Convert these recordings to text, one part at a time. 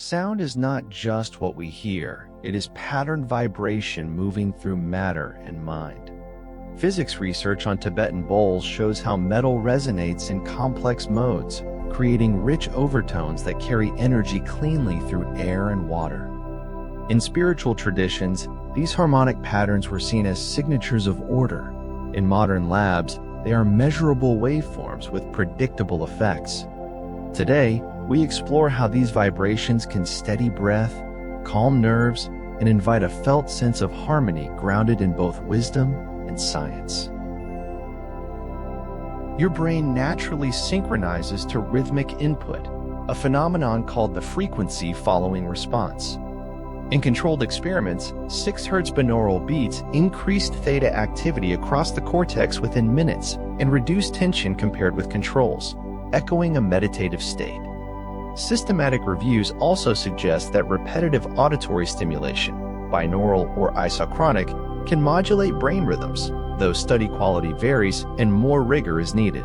Sound is not just what we hear, it is patterned vibration moving through matter and mind. Physics research on Tibetan bowls shows how metal resonates in complex modes, creating rich overtones that carry energy cleanly through air and water. In spiritual traditions, these harmonic patterns were seen as signatures of order. In modern labs, they are measurable waveforms with predictable effects. Today, we explore how these vibrations can steady breath, calm nerves, and invite a felt sense of harmony grounded in both wisdom and science. Your brain naturally synchronizes to rhythmic input, a phenomenon called the frequency following response. In controlled experiments, 6 Hz binaural beats increased theta activity across the cortex within minutes and reduced tension compared with controls, echoing a meditative state. Systematic reviews also suggest that repetitive auditory stimulation, binaural or isochronic, can modulate brain rhythms, though study quality varies and more rigor is needed.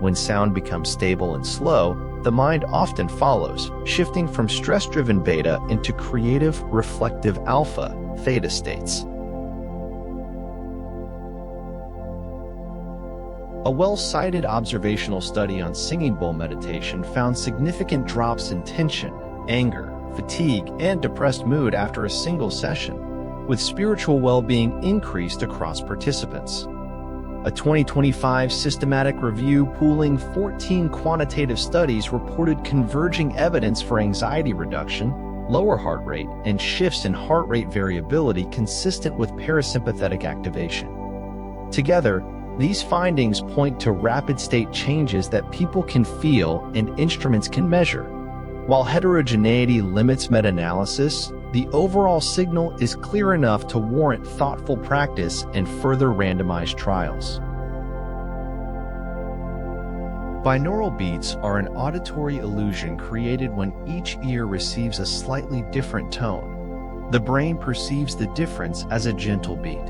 When sound becomes stable and slow, the mind often follows, shifting from stress-driven beta into creative, reflective alpha, theta states. A well-cited observational study on singing bowl meditation found significant drops in tension, anger, fatigue, and depressed mood after a single session, with spiritual well-being increased across participants. A 2025 systematic review pooling 14 quantitative studies reported converging evidence for anxiety reduction, lower heart rate, and shifts in heart rate variability consistent with parasympathetic activation. Together, these findings point to rapid state changes that people can feel and instruments can measure. While heterogeneity limits meta-analysis, the overall signal is clear enough to warrant thoughtful practice and further randomized trials. Binaural beats are an auditory illusion created when each ear receives a slightly different tone. The brain perceives the difference as a gentle beat.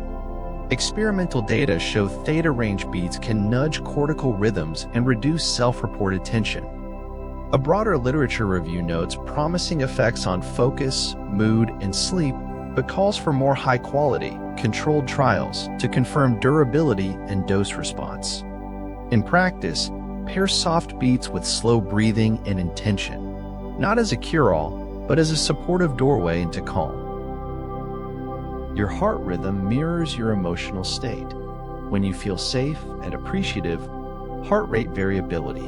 Experimental data show theta range beats can nudge cortical rhythms and reduce self-reported tension. A broader literature review notes promising effects on focus, mood, and sleep, but calls for more high-quality, controlled trials to confirm durability and dose response. In practice, pair soft beats with slow breathing and intention, not as a cure-all, but as a supportive doorway into calm. Your heart rhythm mirrors your emotional state. When you feel safe and appreciative, heart rate variability,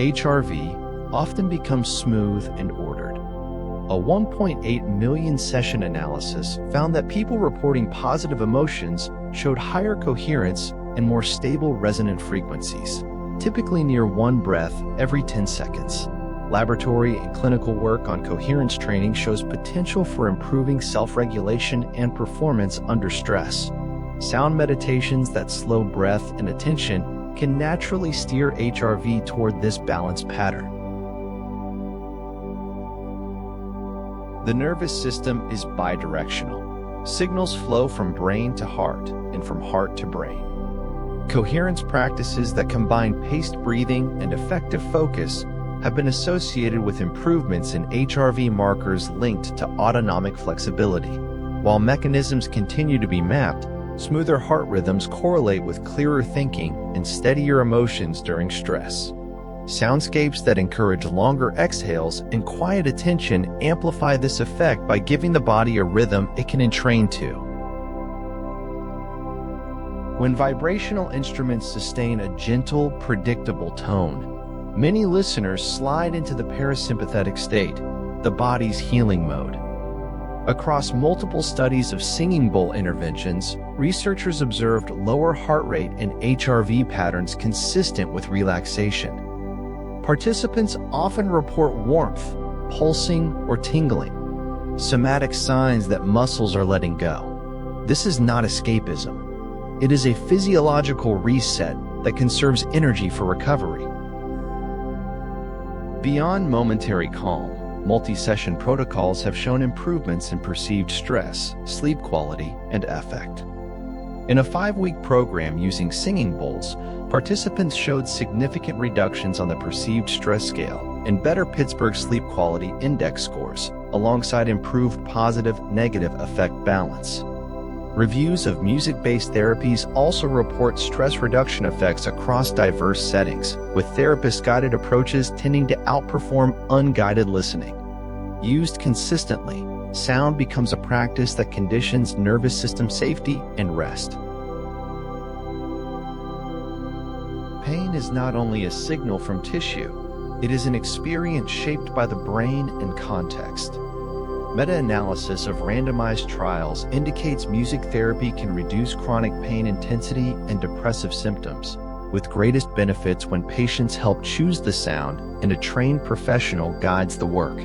HRV, often becomes smooth and ordered. A 1.8 million session analysis found that people reporting positive emotions showed higher coherence and more stable resonant frequencies, typically near 1 breath every 10 seconds. Laboratory and clinical work on coherence training shows potential for improving self-regulation and performance under stress. Sound meditations that slow breath and attention can naturally steer HRV toward this balanced pattern. The nervous system is bidirectional. Signals flow from brain to heart and from heart to brain. Coherence practices that combine paced breathing and effective focus have been associated with improvements in HRV markers linked to autonomic flexibility. While mechanisms continue to be mapped, smoother heart rhythms correlate with clearer thinking and steadier emotions during stress. Soundscapes that encourage longer exhales and quiet attention amplify this effect by giving the body a rhythm it can entrain to. When vibrational instruments sustain a gentle, predictable tone, many listeners slide into the parasympathetic state, the body's healing mode. Across multiple studies of singing bowl interventions, researchers observed lower heart rate and HRV patterns consistent with relaxation. Participants often report warmth, pulsing, or tingling, somatic signs that muscles are letting go. This is not escapism. It is a physiological reset that conserves energy for recovery. Beyond momentary calm, multi-session protocols have shown improvements in perceived stress, sleep quality, and affect. In a 5-week program using singing bowls, participants showed significant reductions on the perceived stress scale, and better Pittsburgh Sleep Quality Index scores, alongside improved positive-negative effect balance. Reviews of music-based therapies also report stress reduction effects across diverse settings, with therapist-guided approaches tending to outperform unguided listening. Used consistently, sound becomes a practice that conditions nervous system safety and rest. Pain is not only a signal from tissue, it is an experience shaped by the brain and context. Meta-analysis of randomized trials indicates music therapy can reduce chronic pain intensity and depressive symptoms, with greatest benefits when patients help choose the sound and a trained professional guides the work.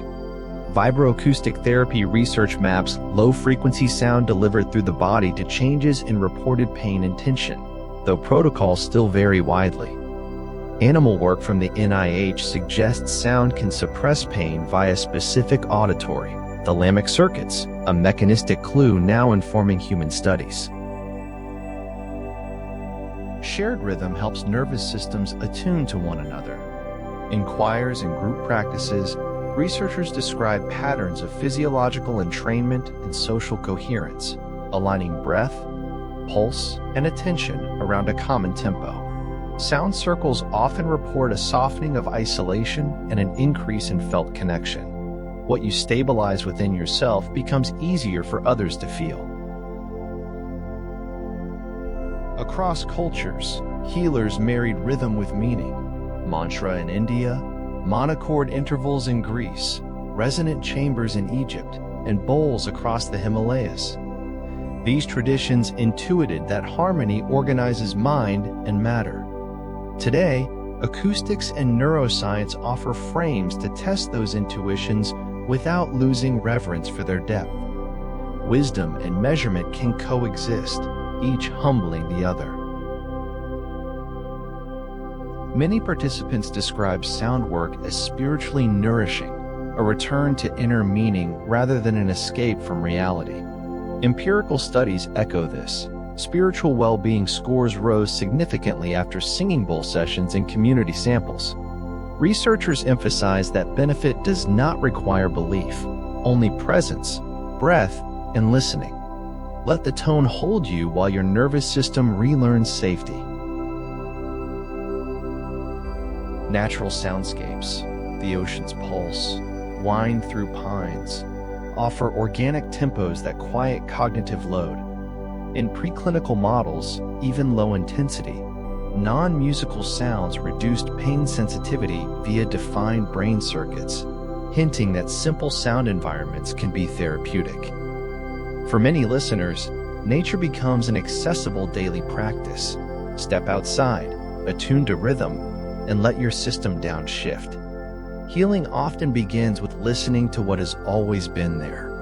Vibroacoustic therapy research maps low-frequency sound delivered through the body to changes in reported pain and tension, though protocols still vary widely. Animal work from the NIH suggests sound can suppress pain via specific auditory, thalamic circuits, a mechanistic clue now informing human studies. Shared rhythm helps nervous systems attune to one another. In choirs and group practices, researchers describe patterns of physiological entrainment and social coherence, aligning breath, pulse, and attention around a common tempo. Sound circles often report a softening of isolation and an increase in felt connection. What you stabilize within yourself becomes easier for others to feel. Across cultures, healers married rhythm with meaning. Mantra in India, monochord intervals in Greece, resonant chambers in Egypt, and bowls across the Himalayas. These traditions intuited that harmony organizes mind and matter. Today, acoustics and neuroscience offer frames to test those intuitions without losing reverence for their depth. Wisdom and measurement can coexist, each humbling the other. Many participants describe sound work as spiritually nourishing, a return to inner meaning rather than an escape from reality. Empirical studies echo this. Spiritual well-being scores rose significantly after singing bowl sessions and community samples. Researchers emphasize that benefit does not require belief, only presence, breath, and listening. Let the tone hold you while your nervous system relearns safety. Natural soundscapes, the ocean's pulse, wind through pines, offer organic tempos that quiet cognitive load. In preclinical models, even low-intensity, non-musical sounds reduced pain sensitivity via defined brain circuits, hinting that simple sound environments can be therapeutic. For many listeners, nature becomes an accessible daily practice. Step outside, attune to rhythm, and let your system downshift. Healing often begins with listening to what has always been there.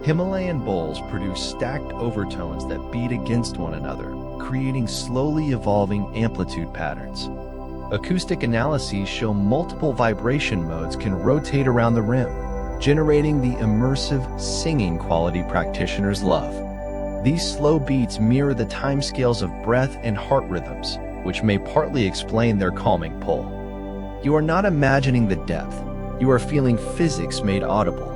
Himalayan bowls produce stacked overtones that beat against one another, creating slowly evolving amplitude patterns. Acoustic analyses show multiple vibration modes can rotate around the rim, generating the immersive singing quality practitioners love. These slow beats mirror the timescales of breath and heart rhythms, which may partly explain their calming pull. You are not imagining the depth, you are feeling physics made audible.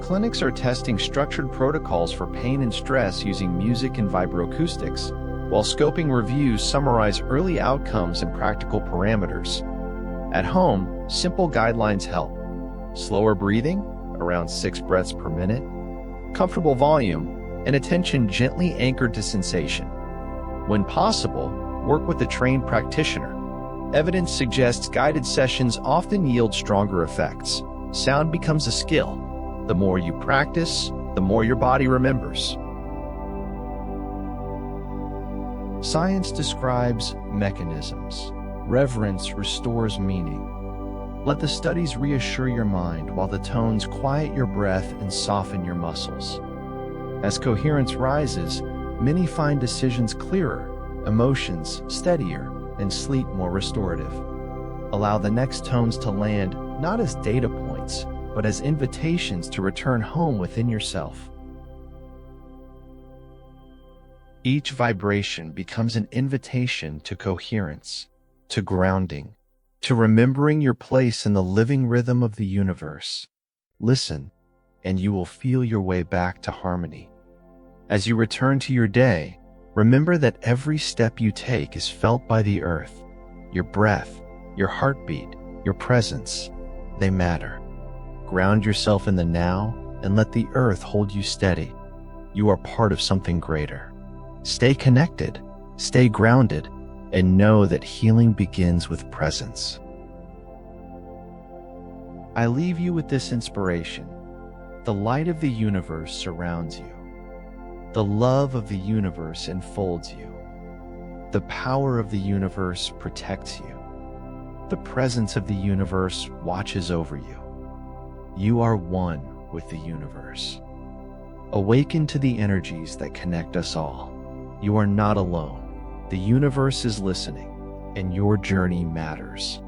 Clinics are testing structured protocols for pain and stress using music and vibroacoustics, while scoping reviews summarize early outcomes and practical parameters. At home, simple guidelines help. Slower breathing, around 6 breaths per minute, comfortable volume, and attention gently anchored to sensation. When possible, work with a trained practitioner. Evidence suggests guided sessions often yield stronger effects. Sound becomes a skill. The more you practice, the more your body remembers. Science describes mechanisms. Reverence restores meaning. Let the studies reassure your mind while the tones quiet your breath and soften your muscles. As coherence rises, many find decisions clearer, emotions steadier, and sleep more restorative. Allow the next tones to land not as data points, but as invitations to return home within yourself. Each vibration becomes an invitation to coherence, to grounding, to remembering your place in the living rhythm of the universe. Listen, and you will feel your way back to harmony. As you return to your day, remember that every step you take is felt by the earth. Your breath, your heartbeat, your presence, they matter. Ground yourself in the now and let the earth hold you steady. You are part of something greater. Stay connected, stay grounded, and know that healing begins with presence. I leave you with this inspiration. The light of the universe surrounds you. The love of the universe enfolds you. The power of the universe protects you. The presence of the universe watches over you. You are one with the universe. Awaken to the energies that connect us all. You are not alone. The universe is listening, and your journey matters.